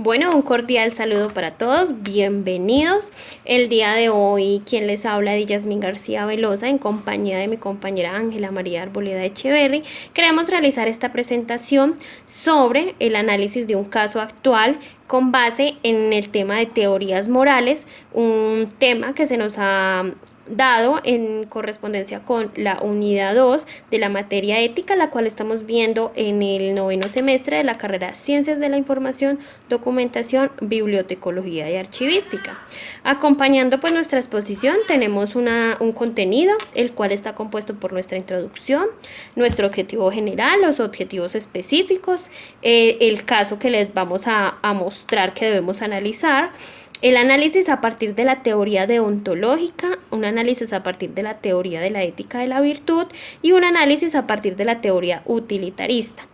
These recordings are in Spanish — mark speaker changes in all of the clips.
Speaker 1: Bueno, un cordial saludo para todos, bienvenidos. El día de hoy, quien les habla de Yasmín García Velosa, en compañía de mi compañera Ángela María Arboleda Echeverry, queremos realizar esta presentación sobre el análisis de un caso actual con base en el tema de teorías morales, un tema que se nos ha dado en correspondencia con la unidad 2 de la materia ética, la cual estamos viendo en el 9º semestre de la carrera Ciencias de la Información, Documentación, Bibliotecología y Archivística. Acompañando pues nuestra exposición tenemos un contenido, el cual está compuesto por nuestra introducción, nuestro objetivo general, los objetivos específicos, el caso que les vamos a mostrar que debemos analizar, el análisis a partir de la teoría deontológica, un análisis a partir de la teoría de la ética de la virtud y un análisis a partir de la teoría utilitarista.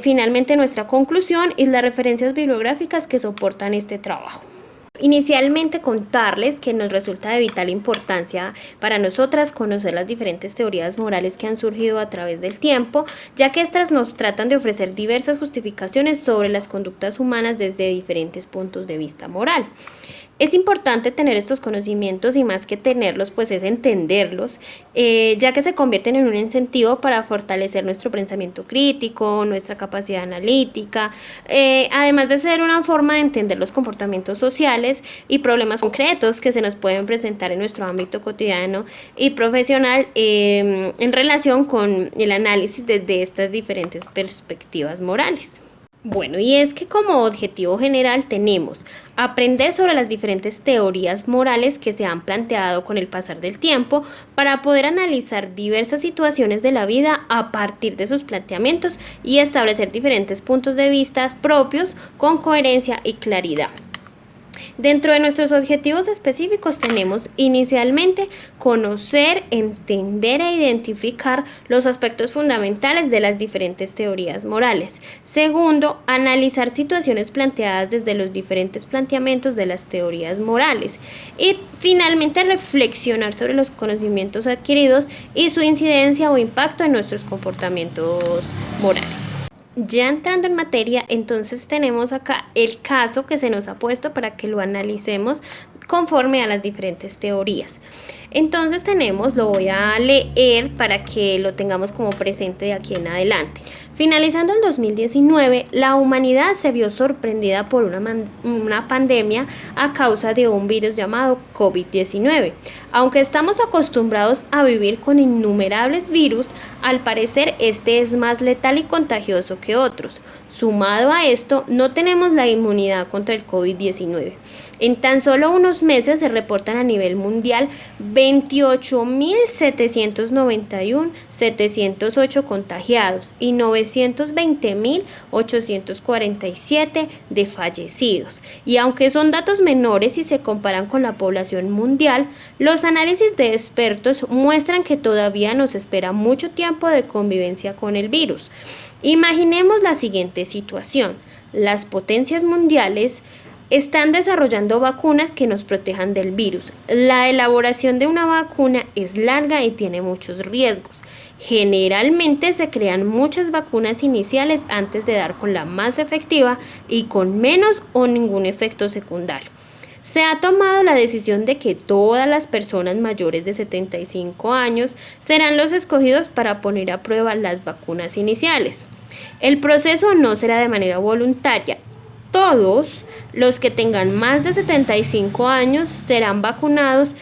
Speaker 1: Finalmente, nuestra conclusión es las referencias bibliográficas que soportan este trabajo. Inicialmente contarles que nos resulta de vital importancia para nosotras conocer las diferentes teorías morales que han surgido a través del tiempo, ya que estas nos tratan de ofrecer diversas justificaciones sobre las conductas humanas desde diferentes puntos de vista moral. Es importante tener estos conocimientos y más que tenerlos, pues es entenderlos, ya que se convierten en un incentivo para fortalecer nuestro pensamiento crítico, nuestra capacidad analítica, además de ser una forma de entender los comportamientos sociales y problemas concretos que se nos pueden presentar en nuestro ámbito cotidiano y profesional en relación con el análisis desde estas diferentes perspectivas morales. Bueno, y es que como objetivo general tenemos aprender sobre las diferentes teorías morales que se han planteado con el pasar del tiempo para poder analizar diversas situaciones de la vida a partir de sus planteamientos y establecer diferentes puntos de vista propios con coherencia y claridad. Dentro de nuestros objetivos específicos tenemos inicialmente conocer, entender e identificar los aspectos fundamentales de las diferentes teorías morales. Segundo, analizar situaciones planteadas desde los diferentes planteamientos de las teorías morales. Y finalmente reflexionar sobre los conocimientos adquiridos y su incidencia o impacto en nuestros comportamientos morales. Ya entrando en materia, entonces tenemos acá el caso que se nos ha puesto para que lo analicemos conforme a las diferentes teorías. Entonces lo voy a leer para que lo tengamos como presente de aquí en adelante. Finalizando el 2019, la humanidad se vio sorprendida por una pandemia a causa de un virus llamado COVID-19. Aunque estamos acostumbrados a vivir con innumerables virus, al parecer este es más letal y contagioso que otros. Sumado a esto, no tenemos la inmunidad contra el COVID-19. En tan solo unos meses se reportan a nivel mundial 28.708 contagiados y 920.847 de fallecidos. Y aunque son datos menores si se comparan con la población mundial, los análisis de expertos muestran que todavía nos espera mucho tiempo de convivencia con el virus. Imaginemos la siguiente situación: las potencias mundiales están desarrollando vacunas que nos protejan del virus. La elaboración de una vacuna es larga y tiene muchos riesgos. Generalmente se crean muchas vacunas iniciales antes de dar con la más efectiva y con menos o ningún efecto secundario. Se ha tomado la decisión de que todas las personas mayores de 75 años serán los escogidos para poner a prueba las vacunas iniciales. El proceso no será de manera voluntaria. Todos los que tengan más de 75 años serán vacunados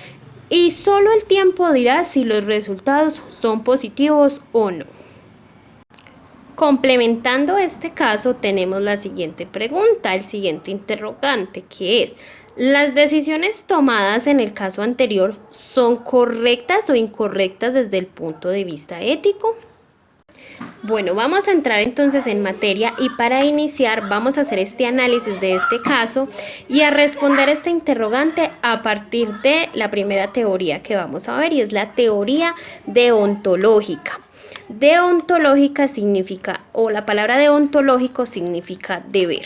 Speaker 1: y solo el tiempo dirá si los resultados son positivos o no. Complementando este caso, tenemos la siguiente pregunta, el siguiente interrogante, que es: ¿las decisiones tomadas en el caso anterior son correctas o incorrectas desde el punto de vista ético? Bueno, vamos a entrar entonces en materia y para iniciar vamos a hacer este análisis de este caso y a responder este interrogante a partir de la primera teoría que vamos a ver, y es la teoría deontológica. Deontológica significa, o la palabra deontológico significa deber.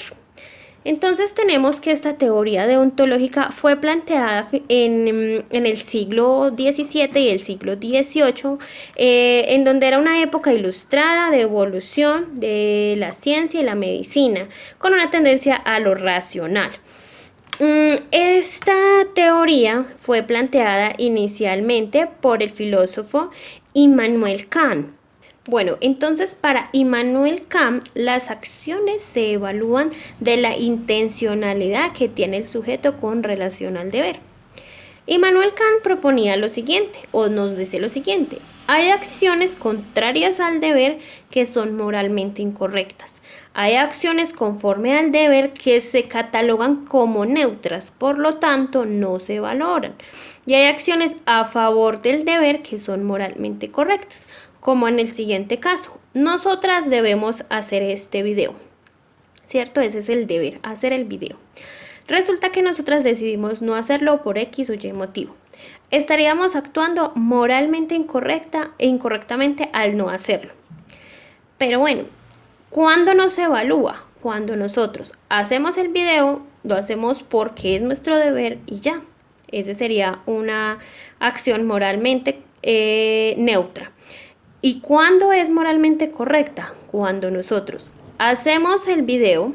Speaker 1: Entonces tenemos que esta teoría deontológica fue planteada en el siglo XVII y el siglo XVIII, en donde era una época ilustrada de evolución de la ciencia y la medicina, con una tendencia a lo racional. Esta teoría fue planteada inicialmente por el filósofo Immanuel Kant. Bueno, entonces para Immanuel Kant las acciones se evalúan de la intencionalidad que tiene el sujeto con relación al deber. Immanuel Kant proponía lo siguiente, o nos dice lo siguiente: hay acciones contrarias al deber que son moralmente incorrectas. Hay acciones conforme al deber que se catalogan como neutras, por lo tanto no se valoran. Y hay acciones a favor del deber que son moralmente correctas, como en el siguiente caso. Nosotras debemos hacer este video, ¿cierto? Ese es el deber, hacer el video. Resulta que nosotras decidimos no hacerlo por X o Y motivo. Estaríamos actuando moralmente incorrectamente al no hacerlo. Pero bueno, ¿cuándo nos evalúa? Cuando nosotros hacemos el video, lo hacemos porque es nuestro deber y ya. Esa sería una acción moralmente neutra. ¿Y cuándo es moralmente correcta? Cuando nosotros hacemos el video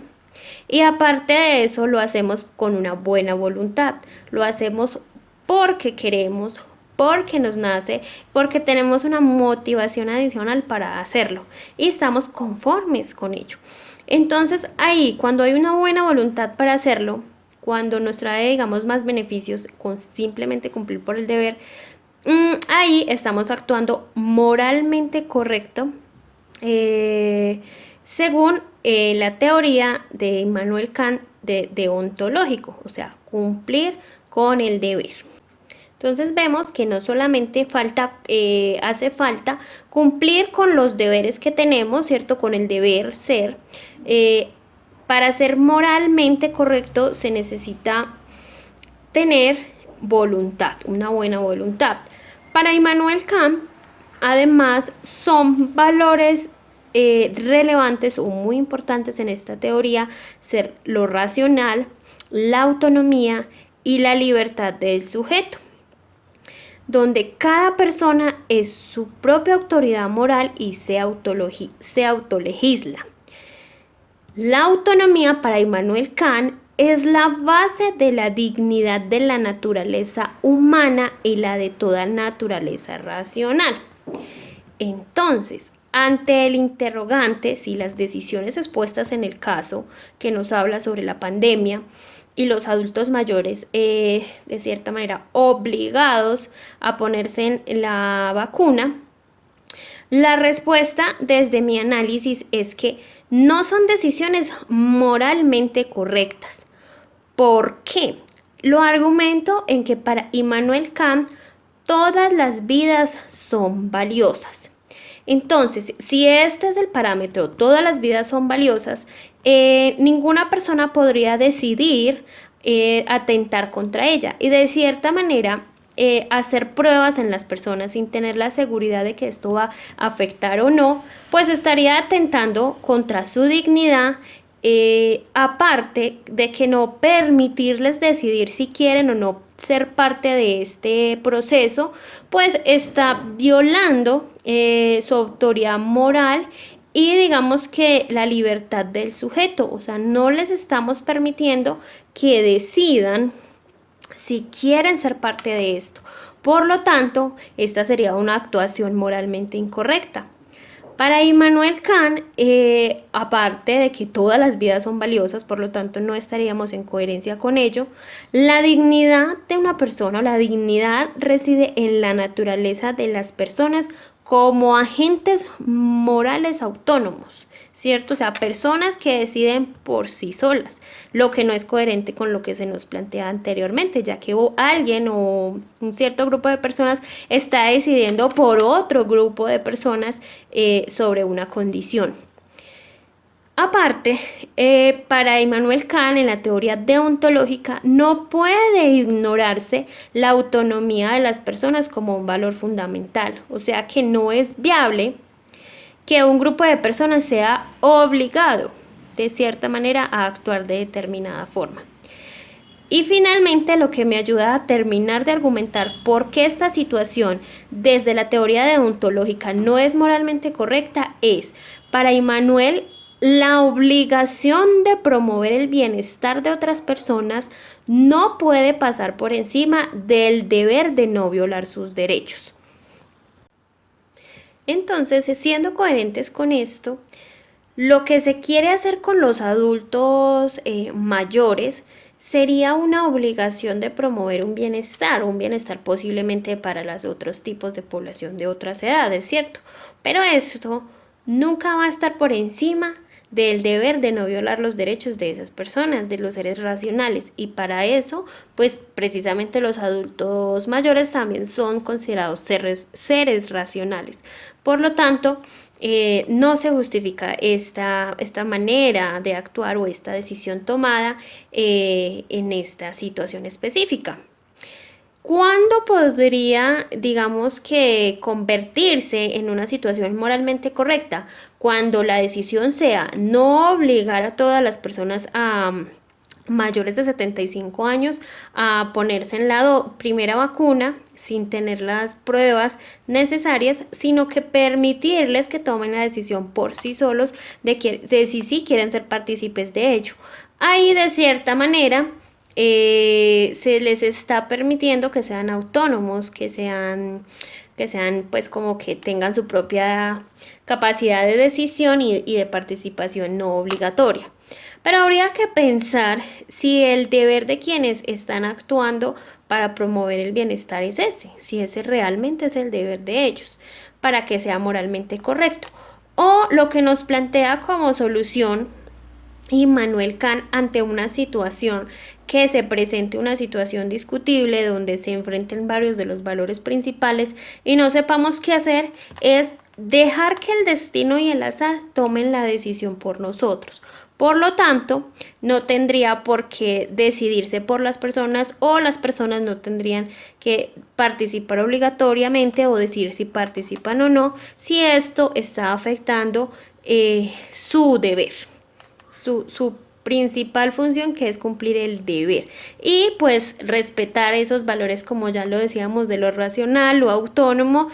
Speaker 1: y aparte de eso lo hacemos con una buena voluntad. Lo hacemos porque queremos, porque nos nace, porque tenemos una motivación adicional para hacerlo y estamos conformes con ello. Entonces ahí, cuando hay una buena voluntad para hacerlo, cuando nos trae, digamos, más beneficios con simplemente cumplir por el deber, ahí estamos actuando moralmente correcto, según la teoría de Immanuel Kant de deontológico, o sea, cumplir con el deber. Entonces vemos que no solamente hace falta cumplir con los deberes que tenemos, ¿cierto? Con el deber ser. Para ser moralmente correcto se necesita tener voluntad, una buena voluntad. Para Immanuel Kant, además, son valores relevantes o muy importantes en esta teoría ser lo racional, la autonomía y la libertad del sujeto, donde cada persona es su propia autoridad moral y se autolegisla. La autonomía para Immanuel Kant es la base de la dignidad de la naturaleza humana y la de toda naturaleza racional. Entonces, ante el interrogante, si las decisiones expuestas en el caso que nos habla sobre la pandemia y los adultos mayores, de cierta manera, obligados a ponerse en la vacuna, la respuesta desde mi análisis es que no son decisiones moralmente correctas. ¿Por qué? Lo argumento en que para Immanuel Kant todas las vidas son valiosas. Entonces, si este es el parámetro, todas las vidas son valiosas, ninguna persona podría decidir atentar contra ella y de cierta manera hacer pruebas en las personas sin tener la seguridad de que esto va a afectar o no, pues estaría atentando contra su dignidad, aparte de que no permitirles decidir si quieren o no ser parte de este proceso, pues está violando su autoridad moral y digamos que la libertad del sujeto. O sea, no les estamos permitiendo que decidan si quieren ser parte de esto. Por lo tanto, esta sería una actuación moralmente incorrecta. Para Immanuel Kant, aparte de que todas las vidas son valiosas, por lo tanto no estaríamos en coherencia con ello, la dignidad de una persona, la dignidad reside en la naturaleza de las personas como agentes morales autónomos, ¿cierto? O sea, personas que deciden por sí solas, lo que no es coherente con lo que se nos plantea anteriormente, ya que alguien o un cierto grupo de personas está decidiendo por otro grupo de personas sobre una condición. Aparte, para Immanuel Kant, en la teoría deontológica, no puede ignorarse la autonomía de las personas como un valor fundamental, o sea que no es viable que un grupo de personas sea obligado de cierta manera a actuar de determinada forma. Y finalmente, lo que me ayuda a terminar de argumentar por qué esta situación desde la teoría deontológica no es moralmente correcta es, para Immanuel, la obligación de promover el bienestar de otras personas no puede pasar por encima del deber de no violar sus derechos. Entonces, siendo coherentes con esto, lo que se quiere hacer con los adultos mayores sería una obligación de promover un bienestar posiblemente para los otros tipos de población de otras edades, ¿cierto? Pero esto nunca va a estar por encima del deber de no violar los derechos de esas personas, de los seres racionales, y para eso, pues precisamente los adultos mayores también son considerados seres racionales. Por lo tanto, no se justifica esta manera de actuar o esta decisión tomada en esta situación específica. ¿Cuándo podría, digamos, que convertirse en una situación moralmente correcta? Cuando la decisión sea no obligar a todas las personas mayores de 75 años a ponerse en la primera vacuna sin tener las pruebas necesarias, sino que permitirles que tomen la decisión por sí solos de si sí quieren ser partícipes de ello. Ahí, de cierta manera, se les está permitiendo que sean autónomos, que sean pues como que tengan su propia capacidad de decisión y de participación no obligatoria. Pero habría que pensar si el deber de quienes están actuando para promover el bienestar es ese, si ese realmente es el deber de ellos, para que sea moralmente correcto. O lo que nos plantea como solución Immanuel Kant ante una situación que se presente una situación discutible donde se enfrenten varios de los valores principales y no sepamos qué hacer, es dejar que el destino y el azar tomen la decisión por nosotros. Por lo tanto, no tendría por qué decidirse por las personas, o las personas no tendrían que participar obligatoriamente o decir si participan o no, si esto está afectando su deber. Su principal función, que es cumplir el deber, y pues respetar esos valores, como ya lo decíamos, de lo racional, lo autónomo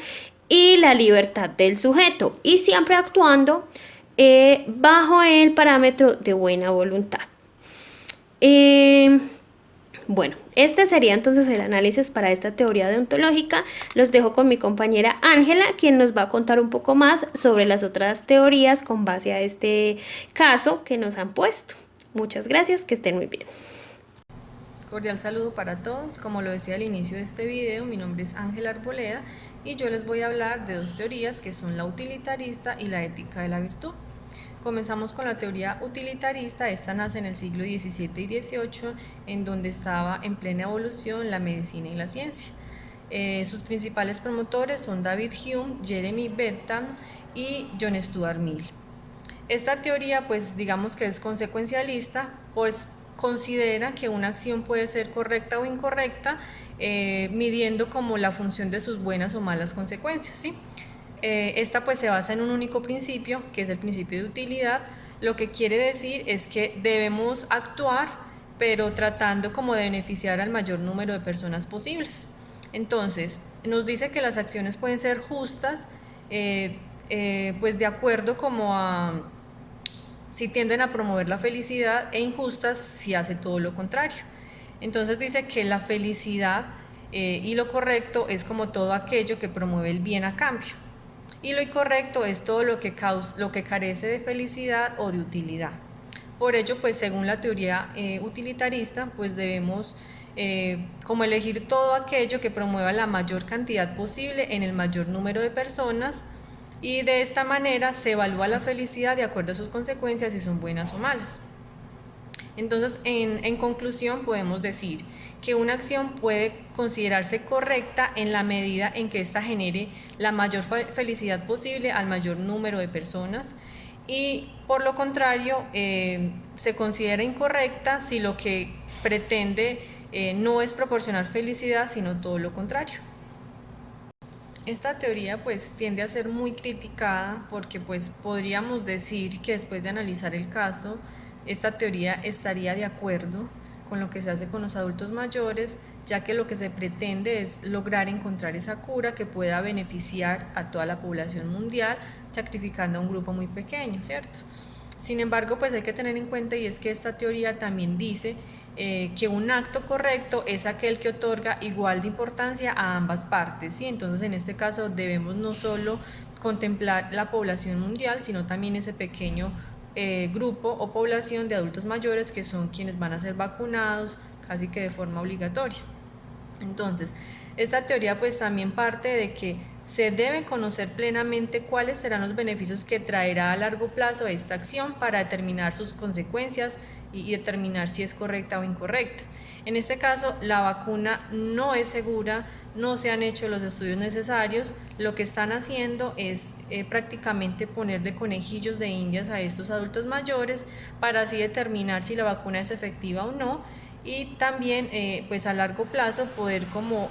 Speaker 1: y la libertad del sujeto, y siempre actuando bajo el parámetro de buena voluntad. Bueno, este sería entonces el análisis para esta teoría deontológica. Los dejo con mi compañera Ángela, quien nos va a contar un poco más sobre las otras teorías con base a este caso que nos han puesto. Muchas gracias, que estén muy bien.
Speaker 2: Cordial saludo para todos. Como lo decía al inicio de este video, mi nombre es Ángela Arboleda y yo les voy a hablar de dos teorías que son la utilitarista y la ética de la virtud. Comenzamos con la teoría utilitarista. Esta nace en el siglo XVII y XVIII, en donde estaba en plena evolución la medicina y la ciencia. Sus principales promotores son David Hume, Jeremy Bentham y John Stuart Mill. Esta teoría, pues digamos que es consecuencialista, pues considera que una acción puede ser correcta o incorrecta, midiendo como la función de sus buenas o malas consecuencias, ¿sí? Esta pues se basa en un único principio, que es el principio de utilidad. Lo que quiere decir es que debemos actuar, pero tratando como de beneficiar al mayor número de personas posibles. Entonces, nos dice que las acciones pueden ser justas, pues de acuerdo como a si tienden a promover la felicidad, e injustas si hace todo lo contrario. Entonces dice que la felicidad y lo correcto es como todo aquello que promueve el bien a cambio, y lo incorrecto es todo lo que carece de felicidad o de utilidad. Por ello, pues según la teoría utilitarista, pues debemos como elegir todo aquello que promueva la mayor cantidad posible en el mayor número de personas, y de esta manera se evalúa la felicidad de acuerdo a sus consecuencias, si son buenas o malas. Entonces, en conclusión, podemos decir que una acción puede considerarse correcta en la medida en que ésta genere la mayor felicidad posible al mayor número de personas, y por lo contrario, se considera incorrecta si lo que pretende no es proporcionar felicidad, sino todo lo contrario. Esta teoría pues tiende a ser muy criticada porque pues podríamos decir que después de analizar el caso, esta teoría estaría de acuerdo con lo que se hace con los adultos mayores, ya que lo que se pretende es lograr encontrar esa cura que pueda beneficiar a toda la población mundial, sacrificando a un grupo muy pequeño, ¿cierto? Sin embargo, pues hay que tener en cuenta y es que esta teoría también dice que un acto correcto es aquel que otorga igual de importancia a ambas partes, ¿sí? Entonces, en este caso debemos no solo contemplar la población mundial, sino también ese pequeño grupo o población de adultos mayores que son quienes van a ser vacunados casi que de forma obligatoria. Entonces, esta teoría pues también parte de que se debe conocer plenamente cuáles serán los beneficios que traerá a largo plazo esta acción para determinar sus consecuencias y determinar si es correcta o incorrecta. En este caso, la vacuna no es segura, no se han hecho los estudios necesarios, lo que están haciendo es prácticamente poner de conejillos de indias a estos adultos mayores para así determinar si la vacuna es efectiva o no y también pues a largo plazo poder como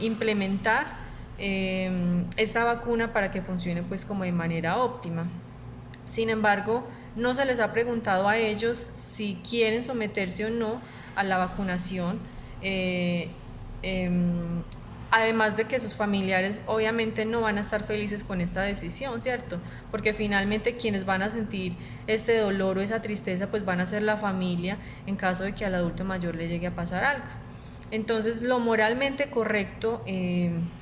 Speaker 2: implementar esta vacuna para que funcione pues como de manera óptima. Sin embargo, no se les ha preguntado a ellos si quieren someterse o no a la vacunación. Eh, eh, Además de que sus familiares obviamente no van a estar felices con esta decisión, ¿cierto? Porque finalmente quienes van a sentir este dolor o esa tristeza pues van a ser la familia en caso de que al adulto mayor le llegue a pasar algo. Entonces lo moralmente correcto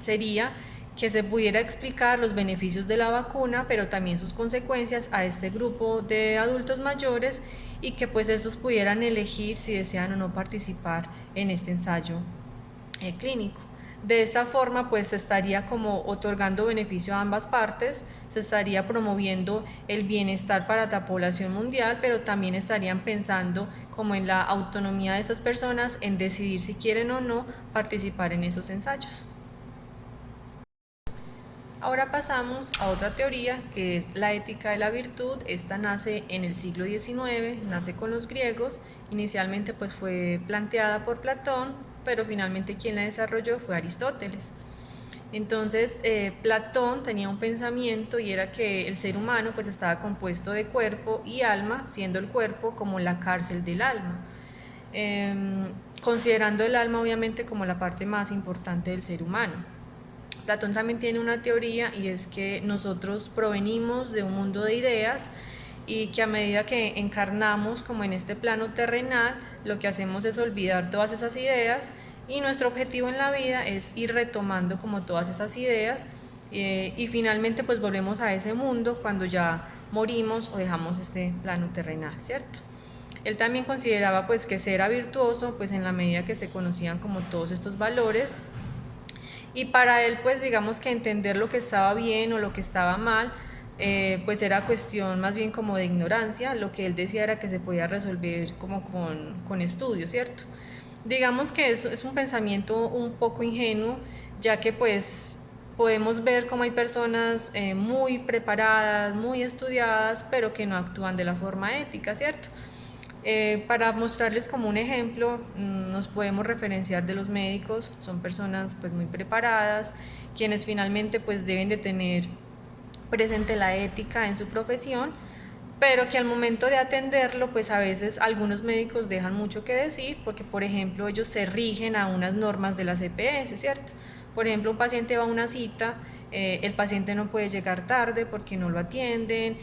Speaker 2: sería que se pudiera explicar los beneficios de la vacuna, pero también sus consecuencias a este grupo de adultos mayores y que pues estos pudieran elegir si desean o no participar en este ensayo clínico. De esta forma, pues se estaría como otorgando beneficio a ambas partes, se estaría promoviendo el bienestar para la población mundial, pero también estarían pensando como en la autonomía de estas personas, en decidir si quieren o no participar en esos ensayos. Ahora pasamos a otra teoría que es la ética de la virtud. Esta nace en el siglo XIX, nace con los griegos, inicialmente pues fue planteada por Platón, pero finalmente quien la desarrolló fue Aristóteles. Entonces Platón tenía un pensamiento y era que el ser humano pues estaba compuesto de cuerpo y alma, siendo el cuerpo como la cárcel del alma, considerando el alma obviamente como la parte más importante del ser humano. Platón también tiene una teoría y es que nosotros provenimos de un mundo de ideas y que a medida que encarnamos como en este plano terrenal, lo que hacemos es olvidar todas esas ideas y nuestro objetivo en la vida es ir retomando como todas esas ideas y finalmente pues volvemos a ese mundo cuando ya morimos o dejamos este plano terrenal, ¿cierto? Él también consideraba pues que ser virtuoso pues en la medida que se conocían como todos estos valores y para él pues digamos que entender lo que estaba bien o lo que estaba mal pues era cuestión más bien como de ignorancia. Lo que él decía era que se podía resolver como con estudio, ¿cierto? Digamos que eso es un pensamiento un poco ingenuo, ya que pues podemos ver cómo hay personas muy preparadas, muy estudiadas, pero que no actúan de la forma ética, ¿cierto? Para mostrarles como un ejemplo, nos podemos referenciar de los médicos, son personas pues muy preparadas, quienes finalmente pues deben de tener presente la ética en su profesión, pero que al momento de atenderlo pues a veces algunos médicos dejan mucho que decir porque por ejemplo ellos se rigen a unas normas de la CPS, ¿cierto? Por ejemplo, un paciente va a una cita, el paciente no puede llegar tarde porque no lo atienden,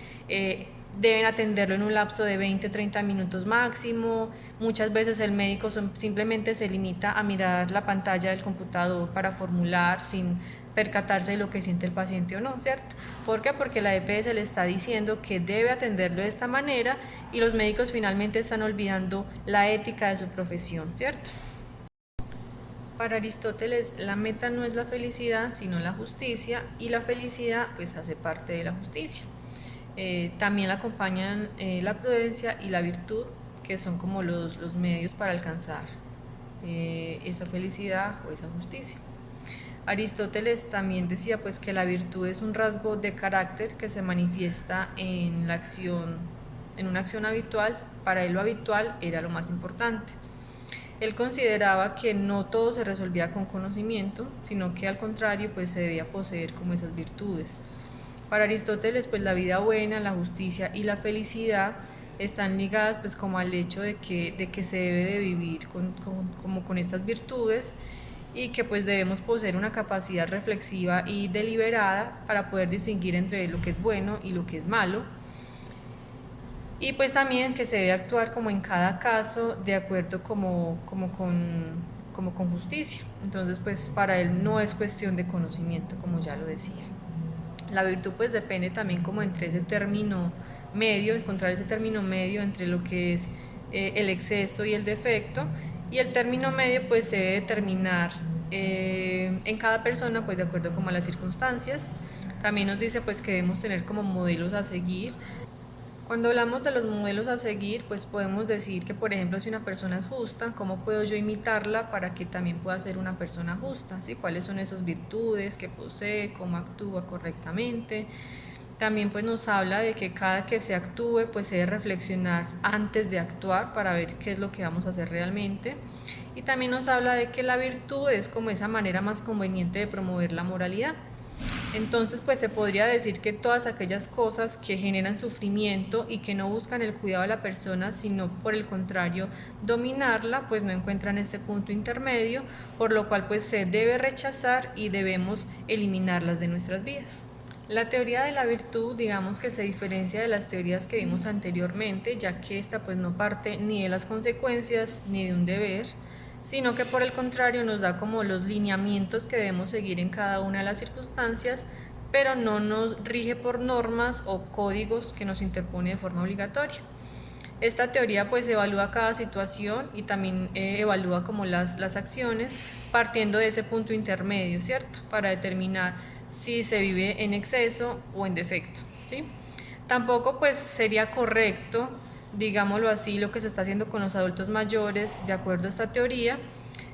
Speaker 2: deben atenderlo en un lapso de 20-30 minutos máximo. Muchas veces el médico simplemente se limita a mirar la pantalla del computador para formular sin percatarse de lo que siente el paciente o no, ¿cierto? ¿Por qué? Porque la EPS le está diciendo que debe atenderlo de esta manera y los médicos finalmente están olvidando la ética de su profesión, ¿cierto? Para Aristóteles, la meta no es la felicidad, sino la justicia, y la felicidad pues hace parte de la justicia. También la acompañan la prudencia y la virtud, que son como los medios para alcanzar esa felicidad o esa justicia. Aristóteles también decía pues que la virtud es un rasgo de carácter que se manifiesta en la acción, en una acción habitual. Para él lo habitual era lo más importante. Él consideraba que no todo se resolvía con conocimiento, sino que al contrario, pues se debía poseer como esas virtudes. Para Aristóteles, pues la vida buena, la justicia y la felicidad están ligadas pues como al hecho de que se debe de vivir como con estas virtudes y que pues debemos poseer una capacidad reflexiva y deliberada para poder distinguir entre lo que es bueno y lo que es malo, y pues también que se debe actuar como en cada caso de acuerdo como con justicia. Entonces pues para él no es cuestión de conocimiento, como ya lo decía. La virtud pues depende también como entre ese término medio, encontrar ese término medio entre lo que es el exceso y el defecto, y el término medio pues se debe determinar en cada persona pues de acuerdo como a las circunstancias. También nos dice pues que debemos tener como modelos a seguir. Cuando hablamos de los modelos a seguir, pues podemos decir que, por ejemplo, si una persona es justa, ¿cómo puedo yo imitarla para que también pueda ser una persona justa? ¿Sí? ¿Cuáles son esas virtudes que posee? ¿Cómo actúa correctamente? También pues nos habla de que cada que se actúe, pues se debe reflexionar antes de actuar para ver qué es lo que vamos a hacer realmente. Y también nos habla de que la virtud es como esa manera más conveniente de promover la moralidad. Entonces, pues se podría decir que todas aquellas cosas que generan sufrimiento y que no buscan el cuidado de la persona, sino por el contrario, dominarla, pues no encuentran este punto intermedio, por lo cual pues se debe rechazar y debemos eliminarlas de nuestras vidas. La teoría de la virtud, digamos que se diferencia de las teorías que vimos anteriormente, ya que esta pues no parte ni de las consecuencias ni de un deber, sino que por el contrario nos da como los lineamientos que debemos seguir en cada una de las circunstancias, pero no nos rige por normas o códigos que nos interpone de forma obligatoria. Esta teoría pues evalúa cada situación y también evalúa como las acciones partiendo de ese punto intermedio, ¿cierto? Para determinar si se vive en exceso o en defecto, ¿sí? Tampoco pues sería correcto, digámoslo así, lo que se está haciendo con los adultos mayores de acuerdo a esta teoría,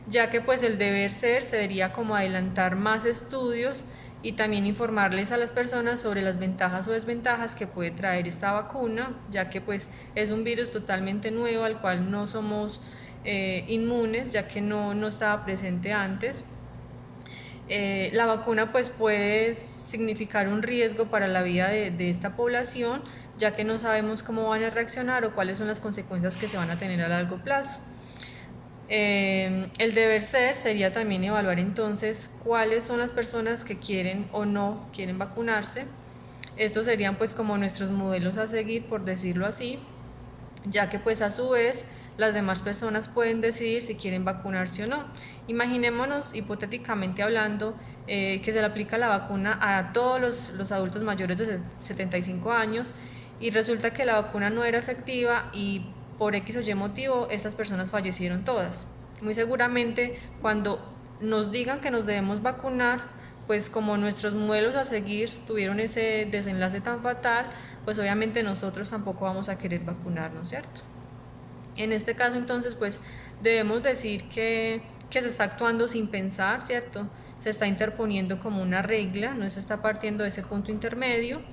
Speaker 2: ya que pues el deber ser sería como adelantar más estudios y también informarles a las personas sobre las ventajas o desventajas que puede traer esta vacuna, ya que pues es un virus totalmente nuevo al cual no somos inmunes, ya que no estaba presente antes. La vacuna pues puede significar un riesgo para la vida de esta población, ya que no sabemos cómo van a reaccionar o cuáles son las consecuencias que se van a tener a largo plazo. El deber ser sería también evaluar entonces cuáles son las personas que quieren o no quieren vacunarse. Estos serían pues como nuestros modelos a seguir, por decirlo así, ya que pues a su vez las demás personas pueden decidir si quieren vacunarse o no. Imaginémonos hipotéticamente hablando que se le aplica la vacuna a todos los adultos mayores de 75 años y resulta que la vacuna no era efectiva y por X o Y motivo estas personas fallecieron todas. Muy seguramente cuando nos digan que nos debemos vacunar, pues como nuestros modelos a seguir tuvieron ese desenlace tan fatal, pues obviamente nosotros tampoco vamos a querer vacunarnos, ¿cierto? En este caso entonces pues debemos decir que se está actuando sin pensar, ¿cierto? Se está interponiendo como una regla, no se está partiendo de ese punto intermedio,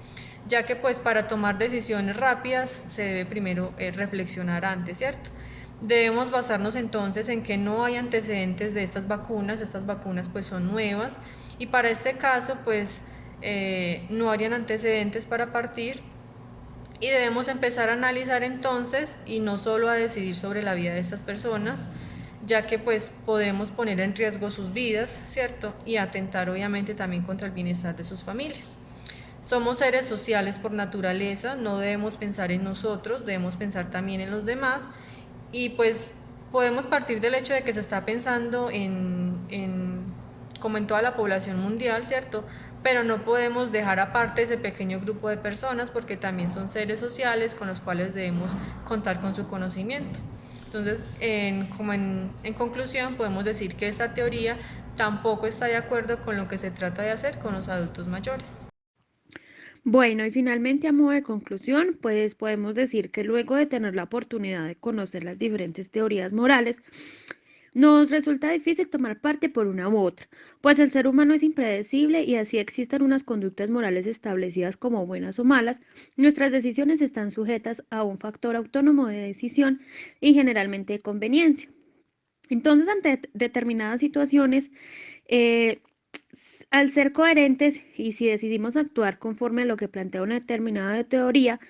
Speaker 2: ya que pues para tomar decisiones rápidas se debe primero reflexionar antes, ¿cierto? Debemos basarnos entonces en que no hay antecedentes de estas vacunas pues son nuevas y para este caso pues no harían antecedentes para partir y debemos empezar a analizar entonces y no solo a decidir sobre la vida de estas personas, ya que pues podemos poner en riesgo sus vidas, ¿cierto? Y atentar obviamente también contra el bienestar de sus familias. Somos seres sociales por naturaleza, no debemos pensar en nosotros, debemos pensar también en los demás y pues podemos partir del hecho de que se está pensando como en toda la población mundial, ¿cierto? Pero no podemos dejar aparte ese pequeño grupo de personas porque también son seres sociales con los cuales debemos contar con su conocimiento. Entonces, en conclusión, podemos decir que esta teoría tampoco está de acuerdo con lo que se trata de hacer con los adultos mayores.
Speaker 1: Bueno, y finalmente a modo de conclusión, pues podemos decir que luego de tener la oportunidad de conocer las diferentes teorías morales, nos resulta difícil tomar parte por una u otra, pues el ser humano es impredecible y así existen unas conductas morales establecidas como buenas o malas, nuestras decisiones están sujetas a un factor autónomo de decisión y generalmente de conveniencia. Entonces, ante determinadas situaciones, eh, al ser coherentes y si decidimos actuar conforme a lo que plantea una determinada teoría,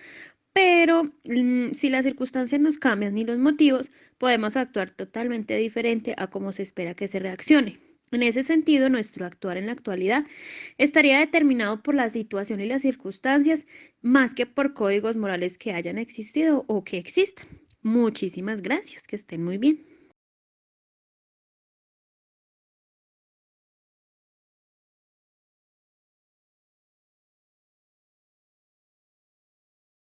Speaker 1: pero si las circunstancias nos cambian ni los motivos, podemos actuar totalmente diferente a cómo se espera que se reaccione. En ese sentido, nuestro actuar en la actualidad estaría determinado por la situación y las circunstancias, más que por códigos morales que hayan existido o que existan. Muchísimas gracias, que estén muy bien.